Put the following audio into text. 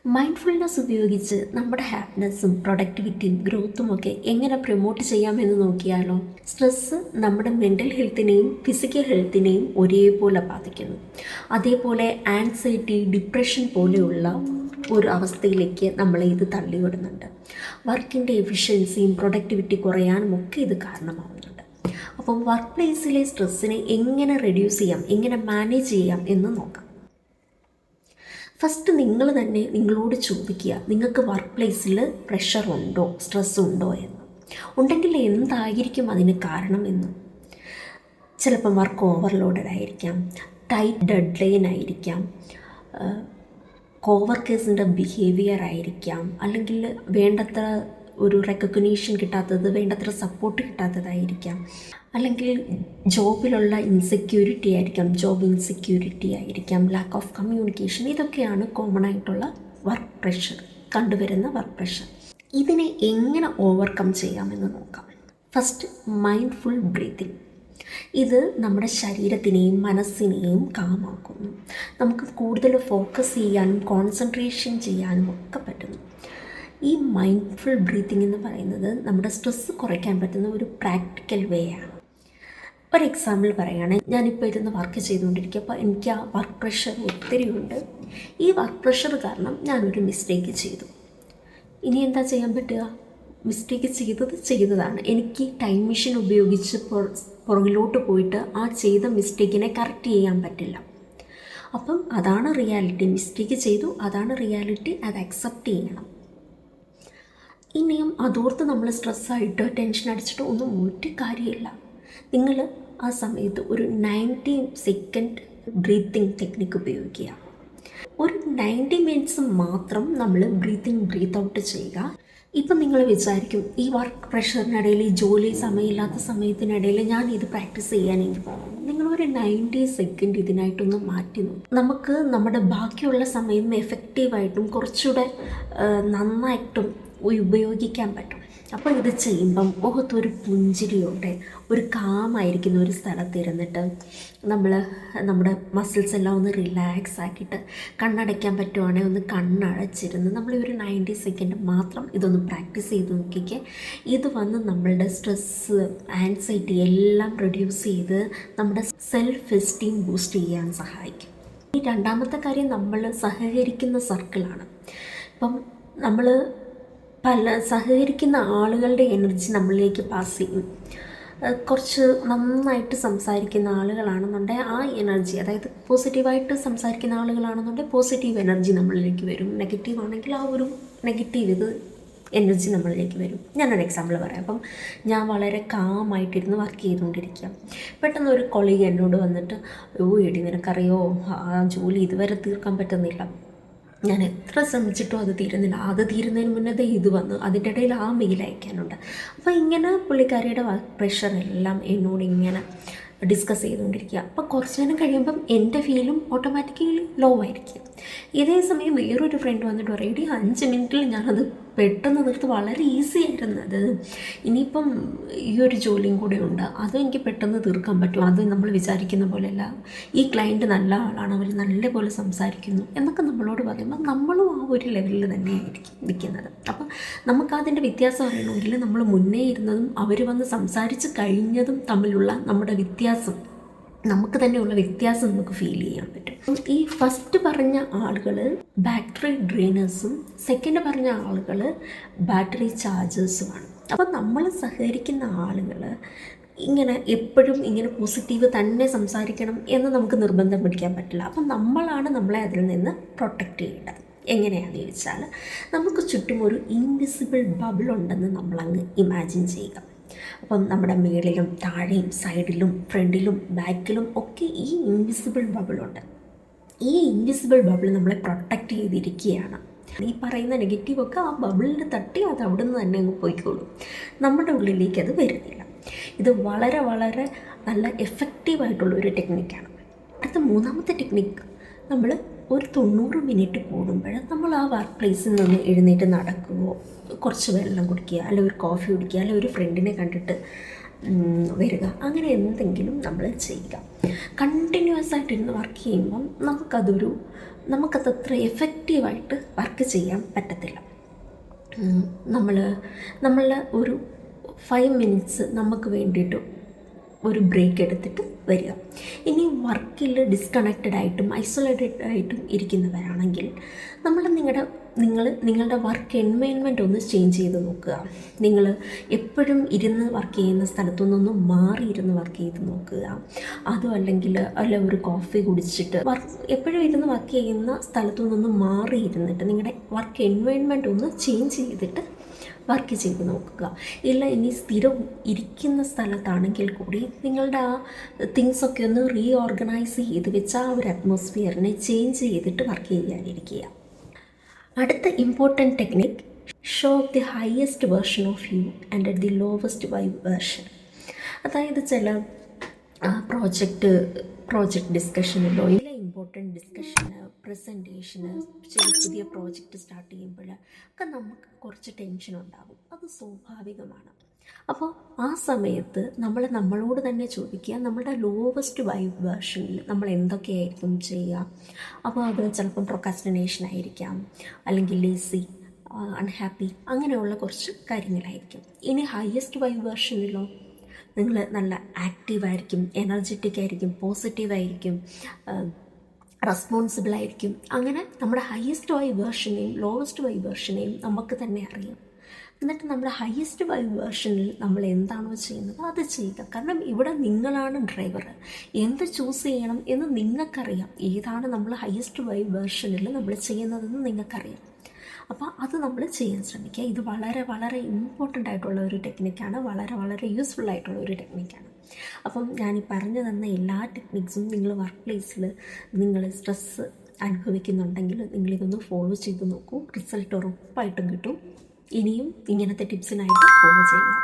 Mindfulness ഉപയോഗിച്ച് നമ്മുടെ ഹാപ്പിനെസ്സും പ്രൊഡക്ടിവിറ്റിയും ഗ്രോത്തും ഒക്കെ എങ്ങനെ പ്രൊമോട്ട് ചെയ്യാമെന്ന് നോക്കിയാലോ? സ്ട്രെസ്സ് നമ്മുടെ മെൻ്റൽ ഹെൽത്തിനെയും ഫിസിക്കൽ ഹെൽത്തിനെയും ഒരേപോലെ ബാധിക്കുന്നു. അതേപോലെ ആൻസൈറ്റി, ഡിപ്രഷൻ പോലെയുള്ള ഒരു അവസ്ഥയിലേക്ക് നമ്മളെ ഇത് തള്ളിവിടുന്നുണ്ട്. വർക്കിൻ്റെ എഫിഷ്യൻസിയും പ്രൊഡക്ടിവിറ്റി കുറയാനും ഒക്കെ ഇത് കാരണമാവുന്നുണ്ട്. അപ്പം വർക്ക് പ്ലേസിലെ സ്ട്രെസ്സിനെ എങ്ങനെ റെഡ്യൂസ് ചെയ്യാം, എങ്ങനെ മാനേജ് ചെയ്യാം എന്ന് നോക്കാം. ഫസ്റ്റ് നിങ്ങൾ തന്നെ നിങ്ങളോട് ചോദിക്കുക, നിങ്ങൾക്ക് വർക്ക് പ്ലേസിൽ പ്രഷർ ഉണ്ടോ, സ്ട്രെസ് ഉണ്ടോ എന്ന്. ഉണ്ടെങ്കിൽ എന്തായിരിക്കും അതിന് കാരണമെന്ന്. ചിലപ്പം വർക്ക് ഓവർലോഡഡ് ആയിരിക്കാം, ടൈറ്റ് ഡെഡ് ലൈൻ ആയിരിക്കാം, കോവർക്കേഴ്സിൻ്റെ ബിഹേവിയർ ആയിരിക്കാം, അല്ലെങ്കിൽ വേണ്ടത്ര ഒരു റെക്കഗ്നീഷൻ കിട്ടാത്തത്, വേണ്ടത്ര സപ്പോർട്ട് കിട്ടാത്തതായിരിക്കാം, അല്ലെങ്കിൽ ജോബിലുള്ള ഇൻസെക്യൂരിറ്റി ആയിരിക്കാം, ജോബ് ഇൻസെക്യൂരിറ്റി ആയിരിക്കാം, ലാക്ക് ഓഫ് കമ്മ്യൂണിക്കേഷൻ. ഇതൊക്കെയാണ് കോമൺ ആയിട്ടുള്ള വർക്ക് പ്രഷർ, കണ്ടുവരുന്ന വർക്ക് പ്രഷർ. ഇതിനെ എങ്ങനെ ഓവർകം ചെയ്യാമെന്ന് നോക്കാം. First, mindful breathing. ഇത് നമ്മുടെ ശരീരത്തിനെയും മനസ്സിനെയും കാമാക്കുന്നു. നമുക്ക് കൂടുതൽ ഫോക്കസ് ചെയ്യാനും കോൺസെൻട്രേഷൻ ചെയ്യാനും ഒക്കെ പറ്റുന്നു. ഈ മൈൻഡ്ഫുൾ ബ്രീത്തിങ് എന്ന് പറയുന്നത് നമ്മുടെ സ്ട്രെസ്സ് കുറയ്ക്കാൻ പറ്റുന്ന ഒരു പ്രാക്ടിക്കൽ വേ ആണ്. ഒരു എക്സാമ്പിൾ പറയുകയാണെങ്കിൽ, ഞാനിപ്പോൾ ഇരുന്ന് വർക്ക് ചെയ്തുകൊണ്ടിരിക്കുക. അപ്പോൾ എനിക്ക് ആ വർക്ക് പ്രഷർ ഒത്തിരി ഉണ്ട്. ഈ വർക്ക് പ്രഷർ കാരണം ഞാനൊരു മിസ്റ്റേക്ക് ചെയ്തു. ഇനി എന്താ ചെയ്യാൻ പറ്റുക? മിസ്റ്റേക്ക് ചെയ്തതാണ്. എനിക്ക് ടൈം മെഷീൻ ഉപയോഗിച്ച് പുറകിലോട്ട് പോയിട്ട് ആ ചെയ്ത മിസ്റ്റേക്കിനെ കറക്റ്റ് ചെയ്യാൻ പറ്റില്ല. അപ്പം അതാണ് റിയാലിറ്റി. മിസ്റ്റേക്ക് ചെയ്തു, അതാണ് റിയാലിറ്റി. അത് അക്സെപ്റ്റ് ചെയ്യണം. ഇനിയും അതോർത്ത് നമ്മൾ സ്ട്രെസ്സായിട്ടോ ടെൻഷൻ അടിച്ചിട്ടോ ഒന്നും ഒരു കാര്യമില്ല. നിങ്ങൾ ആ സമയത്ത് ഒരു 90 സെക്കൻഡ് ബ്രീത്തിങ് ടെക്നിക്ക് ഉപയോഗിക്കുക. ഒരു 90 മിനിറ്റ്സ് മാത്രം നമ്മൾ ബ്രീത്ത് ഔട്ട് ചെയ്യുക. ഇപ്പം നിങ്ങൾ വിചാരിക്കും, ഈ വർക്ക് പ്രഷറിനിടയിൽ, ഈ ജോലി സമയമില്ലാത്ത സമയത്തിനിടയിൽ ഞാൻ ഇത് പ്രാക്ടീസ് ചെയ്യാൻ എനിക്ക് പോകണം. നിങ്ങളൊരു 90 സെക്കൻഡ് ഇതിനായിട്ടൊന്ന് മാറ്റി നോക്കും. നമുക്ക് നമ്മുടെ ബാക്കിയുള്ള സമയം എഫക്റ്റീവായിട്ടും കുറച്ചുകൂടെ നന്നായിട്ടും ഉപയോഗിക്കാൻ പറ്റും. അപ്പോൾ ഇത് ചെയ്യുമ്പം മുഖത്തൊരു പുഞ്ചിരിയോടെ, ഒരു കാമായിരിക്കുന്ന ഒരു സ്ഥലത്ത് ഇരുന്നിട്ട് നമ്മുടെ മസിൽസ് എല്ലാം ഒന്ന് റിലാക്സ് ആക്കിയിട്ട് കണ്ണടയ്ക്കാൻ പറ്റുവാണെങ്കിൽ ഒന്ന് കണ്ണടച്ചിരുന്ന് നമ്മൾ ഒരു 90 സെക്കൻഡ് മാത്രം ഇതൊന്ന് പ്രാക്ടീസ് ചെയ്ത് നോക്കിക്കേ. ഇത് വന്ന് നമ്മളുടെ സ്ട്രെസ്സ്, ആൻസൈറ്റി എല്ലാം റിഡ്യൂസ് ചെയ്ത് നമ്മുടെ സെൽഫ് എസ്റ്റീം ബൂസ്റ്റ് ചെയ്യാൻ സഹായിക്കും. ഈ രണ്ടാമത്തെ കാര്യം, നമ്മൾ സഹകരിക്കുന്ന സർക്കിളാണ്. ഇപ്പം നമ്മൾ സഹകരിക്കുന്ന ആളുകളുടെ എനർജി നമ്മളിലേക്ക് പാസ് ചെയ്യും. കുറച്ച് നന്നായിട്ട് സംസാരിക്കുന്ന ആളുകളാണെന്നുണ്ടെങ്കിൽ ആ എനർജി, അതായത് പോസിറ്റീവായിട്ട് സംസാരിക്കുന്ന ആളുകളാണെന്നുണ്ടെങ്കിൽ പോസിറ്റീവ് എനർജി നമ്മളിലേക്ക് വരും. നെഗറ്റീവ് ആണെങ്കിൽ ആ ഒരു നെഗറ്റീവ് എനർജി നമ്മളിലേക്ക് വരും. ഞാനൊരു എക്സാമ്പിൾ പറയാം. അപ്പം ഞാൻ വളരെ കാമായിട്ടിരുന്ന് വർക്ക് ചെയ്തുകൊണ്ടിരിക്കുക. പെട്ടെന്ന് ഒരു കൊളീഗ് എന്നോട് വന്നിട്ട്, എടി നിനക്കറിയോ, ആ ജോലി ഇതുവരെ തീർക്കാൻ പറ്റുന്നില്ല, ഞാൻ എത്ര ശ്രമിച്ചിട്ടും അത് തീരുന്നില്ല, അത് തീരുന്നതിന് മുന്നേ ഇത് വന്നു, അതിൻ്റെ ഇടയിൽ ആ മെയിൽ അയക്കാനുണ്ട്. അപ്പോൾ ഇങ്ങനെ പുള്ളിക്കാരിയുടെ പ്രഷറെല്ലാം എന്നോട് ഇങ്ങനെ ഡിസ്കസ് ചെയ്തുകൊണ്ടിരിക്കുക. അപ്പോൾ കുറച്ച് നേരം കഴിയുമ്പം എൻ്റെ ഫീലും ഓട്ടോമാറ്റിക്കലി ലോ ആയിരിക്കും. ഇതേ സമയം വേറൊരു ഫ്രണ്ട് വന്നിട്ട് പറയും, 5 മിനിറ്റിൽ ഞാനത് പെട്ടെന്ന് തീർത്ത്, വളരെ ഈസി ആയിരുന്നത്, ഇനിയിപ്പം ഈ ഒരു ജോലിയും കൂടെ ഉണ്ട്, അതും എനിക്ക് പെട്ടെന്ന് തീർക്കാൻ പറ്റും, അത് നമ്മൾ വിചാരിക്കുന്ന പോലെയല്ല, ഈ ക്ലയൻറ്റ് നല്ല ആളാണ്, അവർ നല്ലപോലെ സംസാരിക്കുന്നു എന്നൊക്കെ നമ്മളോട് പറയുമ്പോൾ നമ്മളും ആ ഒരു ലെവലിൽ തന്നെയായിരിക്കും നിൽക്കുന്നത്. അപ്പം നമുക്കതിൻ്റെ വ്യത്യാസം അറിയണമെങ്കിൽ നമ്മൾ മുന്നേ ഇരുന്നതും അവർ വന്ന് സംസാരിച്ച് കഴിഞ്ഞതും തമ്മിലുള്ള നമ്മുടെ നമുക്ക് തന്നെയുള്ള വ്യത്യാസം നമുക്ക് ഫീൽ ചെയ്യാൻ പറ്റും. ഈ ഫസ്റ്റ് പറഞ്ഞ ആളുകൾ ബാറ്ററി ഡ്രെയിനേഴ്സും സെക്കൻഡ് പറഞ്ഞ ആളുകൾ ബാറ്ററി ചാർജേഴ്സുമാണ്. അപ്പം നമ്മൾ സഹകരിക്കുന്ന ആളുകൾ ഇങ്ങനെ എപ്പോഴും ഇങ്ങനെ പോസിറ്റീവ് തന്നെ സംസാരിക്കണം എന്ന് നമുക്ക് നിർബന്ധം പിടിക്കാൻ പറ്റില്ല. അപ്പം നമ്മളാണ് നമ്മളെ അതിൽ നിന്ന് പ്രൊട്ടക്റ്റ് ചെയ്യേണ്ടത്. എങ്ങനെയാണെന്ന് ചോദിച്ചാൽ, നമുക്ക് ചുറ്റും ഒരു ഇൻവിസിബിൾ ബബിൾ ഉണ്ടെന്ന് നമ്മളങ്ങ് ഇമാജിൻ ചെയ്യുക. അപ്പം നമ്മുടെ മേളിലും താഴെയും സൈഡിലും ഫ്രണ്ടിലും ബാക്കിലും ഒക്കെ ഈ ഇൻവിസിബിൾ ബബിളുണ്ട്. ഈ ഇൻവിസിബിൾ ബബിൾ നമ്മളെ പ്രൊട്ടക്റ്റ് ചെയ്തിരിക്കുകയാണ്. ഈ പറയുന്ന നെഗറ്റീവൊക്കെ ആ ബബിളിൽ തട്ടി അത് അവിടെ നിന്ന് തന്നെ അങ്ങ് പോയിക്കോളും. നമ്മുടെ ഉള്ളിലേക്ക് അത് വരുന്നില്ല. ഇത് വളരെ വളരെ നല്ല എഫക്റ്റീവായിട്ടുള്ളൊരു ടെക്നിക്കാണ്. അടുത്ത മൂന്നാമത്തെ ടെക്നിക്ക്, നമ്മൾ ഒരു 90 മിനിറ്റ് കൂടുമ്പോൾ നമ്മൾ ആ വർക്ക് പ്ലേസിൽ നിന്ന് എഴുന്നേറ്റ് നടക്കുകയോ, കുറച്ച് വെള്ളം കുടിക്കുക, അല്ലെങ്കിൽ ഒരു കോഫി കുടിക്കുക, അല്ലെങ്കിൽ ഒരു ഫ്രണ്ടിനെ കണ്ടിട്ട് വരിക, അങ്ങനെ എന്തെങ്കിലും നമ്മൾ ചെയ്യുക. കണ്ടിന്യൂസ് ആയിട്ടിരുന്ന് വർക്ക് ചെയ്യുമ്പം നമുക്കതത്ര എഫക്റ്റീവായിട്ട് വർക്ക് ചെയ്യാൻ പറ്റത്തില്ല. നമ്മൾ ഒരു 5 മിനിറ്റ്സ് നമുക്ക് വേണ്ടിയിട്ട് ഒരു ബ്രേക്ക് എടുത്തിട്ട് വരിക. ഇനി വർക്കിൽ ഡിസ്കണക്റ്റഡ് ആയിട്ടും ഐസൊലേറ്റഡ് ആയിട്ടും ഇരിക്കുന്നവരാണെങ്കിൽ നിങ്ങളുടെ വർക്ക് എൻവയൺമെൻറ്റ് ഒന്ന് ചേഞ്ച് ചെയ്ത് നോക്കുക. നിങ്ങൾ എപ്പോഴും ഇരുന്ന് വർക്ക് ചെയ്യുന്ന സ്ഥലത്തു നിന്നൊന്ന് മാറിയിരുന്ന് വർക്ക് ചെയ്ത് നോക്കുക. അതും അല്ലെങ്കിൽ ഒരു കോഫി കുടിച്ചിട്ട് എപ്പോഴും ഇരുന്ന് വർക്ക് ചെയ്യുന്ന സ്ഥലത്തു നിന്നൊന്ന് മാറിയിരുന്നിട്ട് നിങ്ങളുടെ വർക്ക് എൻവയൺമെൻറ്റ് ഒന്ന് ചേഞ്ച് ചെയ്തിട്ട് വർക്ക് ചെയ്ത് നോക്കുക. ഇല്ല ഇനി സ്ഥിരം ഇരിക്കുന്ന സ്ഥലത്താണെങ്കിൽ കൂടി നിങ്ങളുടെ ആ തിങ്സൊക്കെ ഒന്ന് റീഓർഗനൈസ് ചെയ്ത് വെച്ച് ആ ഒരു അറ്റ്മോസ്ഫിയറിനെ ചേഞ്ച് ചെയ്തിട്ട് വർക്ക് ചെയ്യാനിരിക്കുക. അടുത്ത important technique, show the highest version of you and at the lowest vibe version. അതായത് ചില പ്രോജക്റ്റ് ഡിസ്കഷനിലോ ഇല്ല ഇമ്പോർട്ടൻറ്റ് ഡിസ്കഷന്, പ്രസൻറ്റേഷന്, പുതിയ പ്രോജക്റ്റ് സ്റ്റാർട്ട് ചെയ്യുമ്പോൾ ഒക്കെ നമുക്ക് കുറച്ച് ടെൻഷൻ ഉണ്ടാകും. അത് സ്വാഭാവികമാണ്. അപ്പോൾ ആ സമയത്ത് നമ്മളോട് തന്നെ ചോദിക്കുക, നമ്മുടെ ലോവസ്റ്റ് വൈബ് വേർഷനിൽ നമ്മൾ എന്തൊക്കെയായിരിക്കും ചെയ്യുക. അപ്പോൾ അത് ചിലപ്പം പ്രൊക്കാസ്റ്റിനേഷൻ ആയിരിക്കാം, അല്ലെങ്കിൽ ലേസി, അൺഹാപ്പി, അങ്ങനെയുള്ള കുറച്ച് കാര്യങ്ങളായിരിക്കും. ഇനി ഹയസ്റ്റ് വൈബ് വേർഷനിലോ നിങ്ങൾ നല്ല ആക്റ്റീവായിരിക്കും, എനർജറ്റിക് ആയിരിക്കും, പോസിറ്റീവായിരിക്കും, റെസ്പോൺസിബിളായിരിക്കും. അങ്ങനെ നമ്മുടെ ഹയസ്റ്റ് വൈബ് വേർഷനെയും ലോവസ്റ്റ് വൈബ് വേർഷനെയും നമുക്ക് തന്നെ അറിയാം. എന്നിട്ട് നമ്മുടെ ഹയസ്റ്റ് വൈബ് വേർഷനിൽ നമ്മൾ എന്താണോ ചെയ്യുന്നത് അത് ചെയ്യുക. കാരണം ഇവിടെ നിങ്ങളാണ് ഡ്രൈവർ. എന്ത് ചൂസ് ചെയ്യണം എന്ന് നിങ്ങൾക്കറിയാം. ഏതാണ് നമ്മൾ ഹയസ്റ്റ് വൈബ് വേർഷനിൽ നമ്മൾ ചെയ്യുന്നതെന്ന് നിങ്ങൾക്കറിയാം. അപ്പോൾ അത് നമ്മൾ ചെയ്യാൻ ശ്രമിക്കുക. ഇത് വളരെ വളരെ ഇമ്പോർട്ടൻ്റ് ആയിട്ടുള്ള ഒരു ടെക്നിക്കാണ്, വളരെ വളരെ യൂസ്ഫുൾ ആയിട്ടുള്ള ഒരു ടെക്നിക്കാണ്. അപ്പം ഞാൻ ഈ പറഞ്ഞു തന്ന എല്ലാ ടെക്നിക്സും നിങ്ങൾ വർക്ക് പ്ലേസിൽ നിങ്ങൾ സ്ട്രെസ്സ് അനുഭവിക്കുന്നുണ്ടെങ്കിൽ നിങ്ങളിതൊന്ന് ഫോളോ ചെയ്ത് നോക്കൂ. റിസൾട്ട് ഉറപ്പായിട്ടും കിട്ടും. ഇനിയും ഇങ്ങനത്തെ ടിപ്സിനായിട്ട് ഫോളോ ചെയ്യുക.